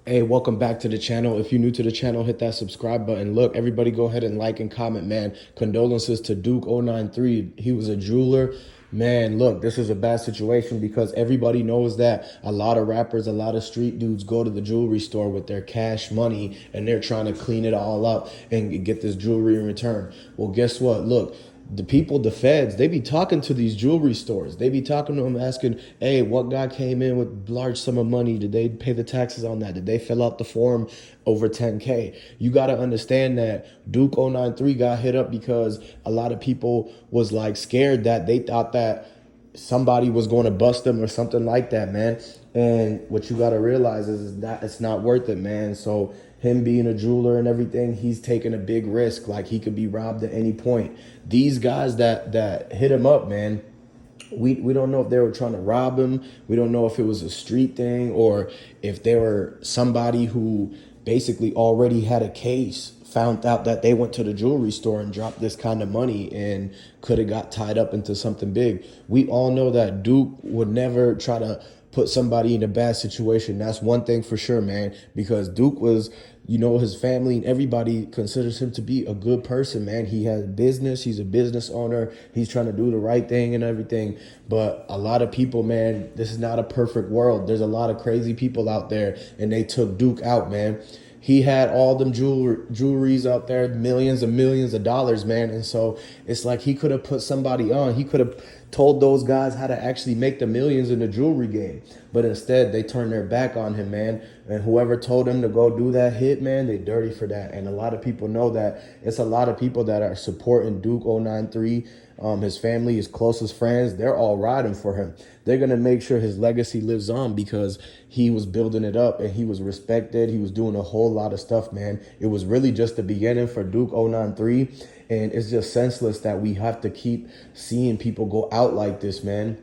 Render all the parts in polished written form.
Hey, welcome back to the channel. If you're new to the channel, hit that subscribe button. Look, everybody go ahead and like and comment, man. Condolences to Duke 093. He was a jeweler. Man, look, this is a bad situation because everybody knows that a lot of rappers, a lot of street dudes go to the jewelry store with their cash money and they're trying to clean it all up and get this jewelry in return. Well, guess what? Look, the people, the feds, they be talking to these jewelry stores. They be talking to them asking, hey, what guy came in with large sum of money? Did they pay the taxes on that? Did they fill out the form over 10K? You got to understand that Duke 093 got hit up because a lot of people was like scared that they thought that somebody was going to bust them or something like that, man. And what you got to realize is that it's not worth it, man. So him being a jeweler and everything, he's taking a big risk. Like he could be robbed at any point. These guys that hit him up, man, we don't know if they were trying to rob him. We don't know if it was a street thing or if they were somebody who basically already had a case, found out that they went to the jewelry store and dropped this kind of money and could have got tied up into something big. We all know that Duke would never try to put somebody in a bad situation. That's one thing for sure, man, because Duke was, his family and everybody considers him to be a good person, man. He has business. He's a business owner. He's trying to do the right thing and everything. But a lot of people, man, this is not a perfect world. There's a lot of crazy people out there, and they took Duke out, man. He had all them jewelries out there, millions and millions of dollars, man. And so it's like he could have put somebody on. He could have told those guys how to actually make the millions in the jewelry game. But instead, they turned their back on him, man. And whoever told him to go do that hit, man, they dirty for that. And a lot of people know that. It's a lot of people that are supporting Duke 093. His family, his closest friends, they're all riding for him. They're going to make sure his legacy lives on because he was building it up and he was respected. He was doing a whole lot of stuff, man. It was really just the beginning for Duke 093. And it's just senseless that we have to keep seeing people go out like this, man.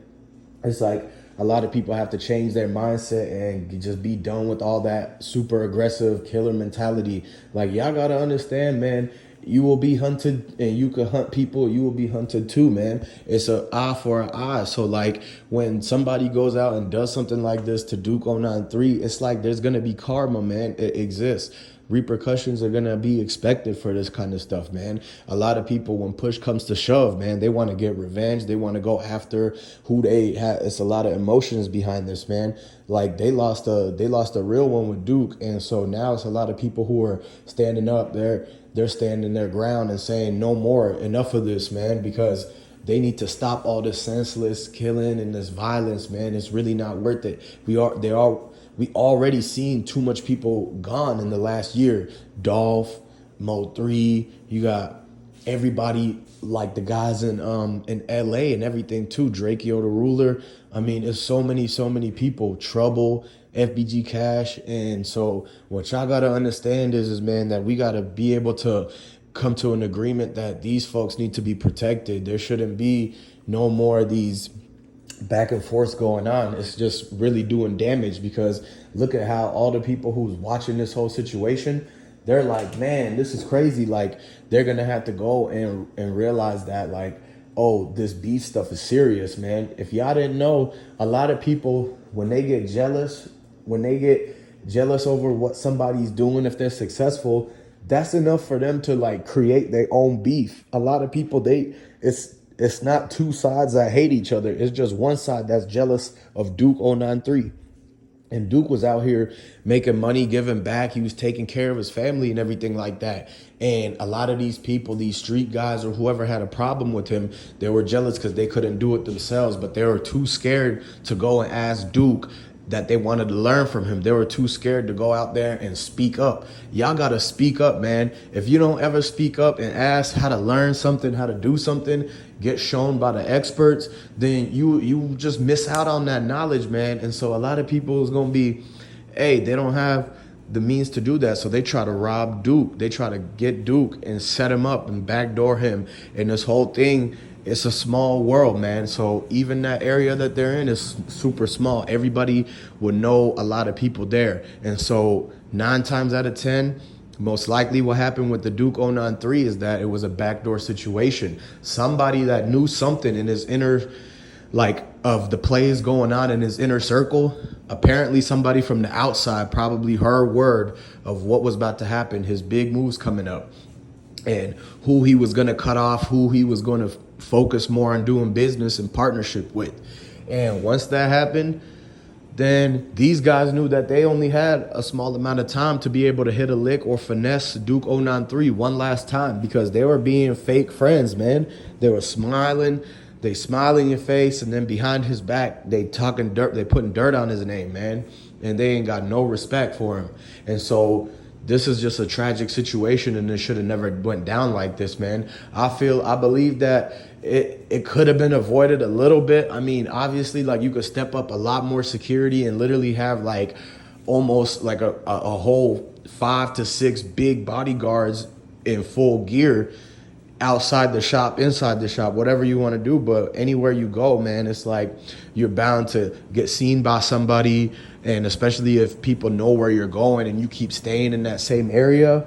It's like a lot of people have to change their mindset and just be done with all that super aggressive killer mentality. Like, y'all got to understand, man, you will be hunted and you can hunt people. You will be hunted too, man. It's an eye for an eye. So like when somebody goes out and does something like this to Duke 093, it's like there's going to be karma, man. It exists. Repercussions are gonna be expected for this kind of stuff, man. A lot of people, when push comes to shove, man, they want to get revenge. They want to go after who they have. It's a lot of emotions behind this, man. Like they lost a real one with Duke, and so now it's a lot of people who are standing up. They're standing their ground and saying no more, enough of this, man, because they need to stop all this senseless killing and this violence, man. It's really not worth it. We already seen too much people gone in the last year. Dolph, Mo 3, you got everybody like the guys in LA and everything too. Drakeo the Ruler. I mean, it's so many people. Trouble, FBG Cash. And so what y'all gotta understand is man, that we gotta be able to come to an agreement that these folks need to be protected. There shouldn't be no more of these back and forth going on. It's just really doing damage because look at how all the people who's watching this whole situation, they're like, man, this is crazy. Like they're gonna have to go and realize that like, oh, this beef stuff is serious, man. If y'all didn't know, a lot of people when they get jealous over what somebody's doing, if they're successful, that's enough for them to like create their own beef. A lot of people, it's not two sides that hate each other. It's just one side that's jealous of Duke 093. And Duke was out here making money, giving back. He was taking care of his family and everything like that. And a lot of these people, these street guys or whoever had a problem with him, they were jealous because they couldn't do it themselves. But they were too scared to go and ask Duke that they wanted to learn from him. They were too scared to go out there and speak up. Y'all got to speak up, man. If you don't ever speak up and ask how to learn something, how to do something, get shown by the experts, then you just miss out on that knowledge, man. And so a lot of people is going to be, hey, they don't have the means to do that. So they try to rob Duke. They try to get Duke and set him up and backdoor him. And this whole thing, it's a small world, man. So even that area that they're in is super small. Everybody would know a lot of people there. And so 9 times out of 10, most likely what happened with the Duke 093 is that it was a backdoor situation. Somebody that knew something in his inner like of the plays going on in his inner circle, apparently somebody from the outside probably heard word of what was about to happen, his big moves coming up, and who he was going to cut off, who he was going to focus more on doing business and partnership with. And once that happened, then these guys knew that they only had a small amount of time to be able to hit a lick or finesse Duke 093 one last time, because they were being fake friends, man. They were smiling. They smile in your face, and then behind his back, they talking dirt. They putting dirt on his name, man. And they ain't got no respect for him. And so this is just a tragic situation, and it should have never went down like this, man. I believe that it could have been avoided a little bit. I mean, obviously, like, you could step up a lot more security and literally have like almost like a whole 5 to 6 big bodyguards in full gear outside the shop, inside the shop, whatever you want to do. But anywhere you go, man, it's like you're bound to get seen by somebody. And especially if people know where you're going and you keep staying in that same area.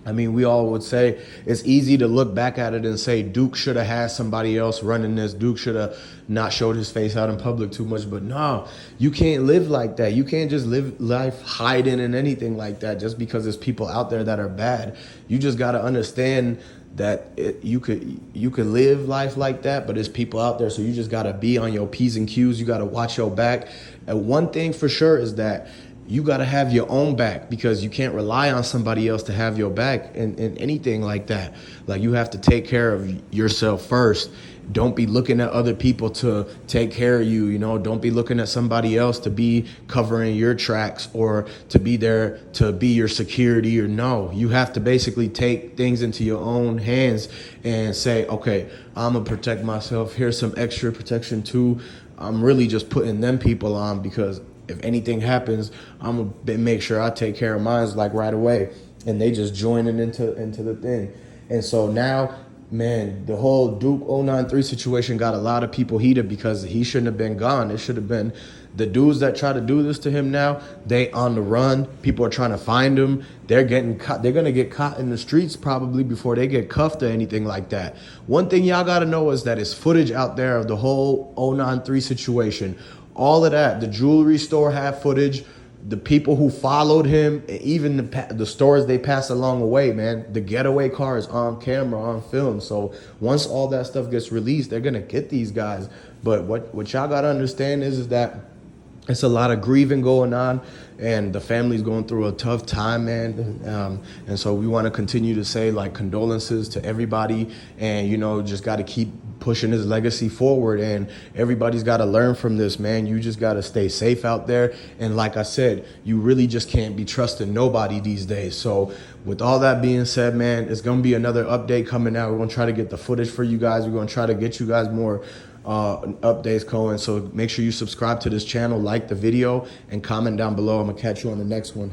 I mean, we all would say it's easy to look back at it and say Duke should have had somebody else running this. Duke should have not showed his face out in public too much. But no, you can't live like that. You can't just live life hiding in anything like that just because there's people out there that are bad. You just got to understand that you could live life like that, but there's people out there, so you just got to be on your P's and Q's. You got to watch your back. And one thing for sure is that you got to have your own back, because you can't rely on somebody else to have your back in anything like that. Like, you have to take care of yourself first. Don't be looking at other people to take care of you, you know. Don't be looking at somebody else to be covering your tracks or to be there to be your security. Or no, you have to basically take things into your own hands and say, okay, I'm gonna protect myself. Here's some extra protection too. I'm really just putting them people on, because if anything happens, I'm gonna make sure I take care of mine like right away. And they just joining into the thing. And so now, man, the whole Duke 093 situation got a lot of people heated, because he shouldn't have been gone. It should have been the dudes that try to do this to him now. They on the run. People are trying to find him. They're getting caught. They're going to get caught in the streets probably before they get cuffed or anything like that. One thing y'all got to know is that it's footage out there of the whole 093 situation. All of that. The jewelry store had footage. The people who followed him, even the stores they passed along the way, man, the getaway car is on camera, on film. So once all that stuff gets released, they're going to get these guys. But what y'all got to understand is that it's a lot of grieving going on, and the family's going through a tough time, man. And so we want to continue to say, like, condolences to everybody, and, you know, just got to keep pushing his legacy forward. And everybody's got to learn from this, man. You just got to stay safe out there. And like I said, you really just can't be trusting nobody these days. So with all that being said, man, it's going to be another update coming out. We're going to try to get the footage for you guys. We're going to try to get you guys more updates going. So make sure you subscribe to this channel, like the video, and comment down below. I'm going to catch you on the next one.